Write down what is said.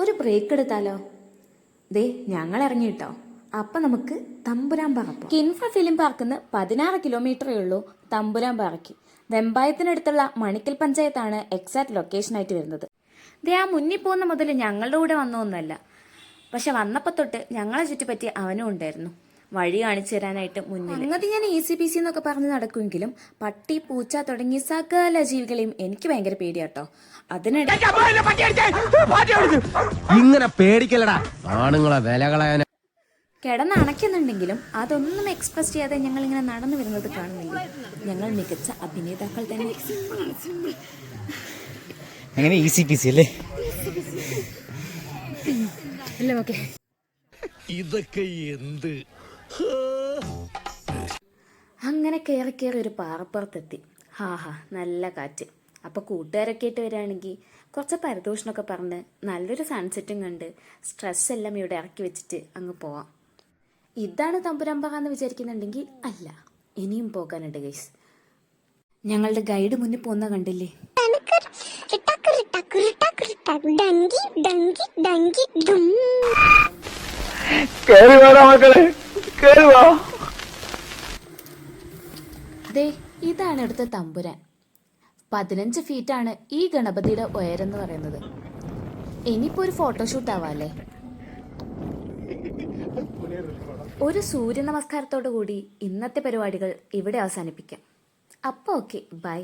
ഒരു ബ്രേക്ക് എടുത്താലോ? ദേ ഞങ്ങൾ ഇറങ്ങിയിട്ടോ. അപ്പം നമുക്ക് തമ്പുരാൻപാറ. കിൻഫ്ര ഫിലിം പാർക്കിന്ന് 16 കിലോമീറ്ററേ ഉള്ളൂ തമ്പുരാൻപാറയ്ക്ക്. വെമ്പായത്തിനടുത്തുള്ള മണിക്കൽ പഞ്ചായത്താണ് എക്സാക്ട് ലൊക്കേഷനായിട്ട് വരുന്നത്. ദേ ആ മുന്നിൽ പോകുന്ന മുതൽ ഞങ്ങളുടെ കൂടെ വന്നൊന്നല്ല, പക്ഷെ വന്നപ്പോൾ തൊട്ട് ഞങ്ങളെ ചുറ്റിപ്പറ്റി അവനും ഉണ്ടായിരുന്നു വഴി കാണിച്ചു തരാനായിട്ട് മുന്നിൽ. അങ്ങനത്തെ ഞാൻ ECPC എന്നൊക്കെ പറഞ്ഞ് നടക്കുമെങ്കിലും പട്ടി, പൂച്ച തുടങ്ങിയ സകല ജീവികളെയും എനിക്ക് ഭയങ്കര പേടിയാട്ടോ. അതിനിടെ ഇങ്ങനെ പേടിക്കലടാ ആണുങ്ങളെ വില കളയാൻ കിടന്നണയ്ക്കുന്നുണ്ടെങ്കിലും അതൊന്നും എക്സ്പ്രസ് ചെയ്യാതെ ഞങ്ങൾ ഇങ്ങനെ നടന്നു വരുന്നത് കാണുന്നില്ല. ഞങ്ങൾ മികച്ച അഭിനേതാക്കൾ തന്നെ. അങ്ങനെ ECPC അല്ലേ? അല്ലേ? ഓക്കെ, ഇതൊക്കെ എന്ത്? അങ്ങനെ കയറി കയറി ഒരു പാറപ്പുറത്തെത്തി. ഹാ നല്ല കാറ്റ്. അപ്പോൾ കൂട്ടുകാരൊക്കെ ആയിട്ട് വരികയാണെങ്കിൽ കുറച്ച് പരദൂഷണമൊക്കെ പറഞ്ഞ് നല്ലൊരു സൺസെറ്റും കണ്ട് സ്ട്രെസ് എല്ലാം ഇവിടെ ഇറക്കി വെച്ചിട്ട് അങ്ങ് പോവാം. ഇതാണ് തമ്പുരാൻപാറ എന്ന് വിചാരിക്കുന്നുണ്ടെങ്കിൽ അല്ല, ഇനിയും പോകാനുണ്ട് ഗൈസ്. ഞങ്ങളുടെ ഗൈഡ് മുന്നിൽ പോകുന്ന കണ്ടില്ലേ? ദേ ഇതാണ് ഇവിടുത്തെ തമ്പുരാൻ. 15 ഫീറ്റാണ് ഈ ഗണപതിയുടെ ഉയരെന്ന് പറയുന്നത്. ഇനിയിപ്പോൾ ഒരു ഫോട്ടോഷൂട്ട് ആവാല്ലേ? ഒരു സൂര്യ നമസ്കാരത്തോടു കൂടി ഇന്നത്തെ പരിപാടികൾ ഇവിടെ അവസാനിപ്പിക്കാം. അപ്പോൾ ഓക്കെ, ബൈ.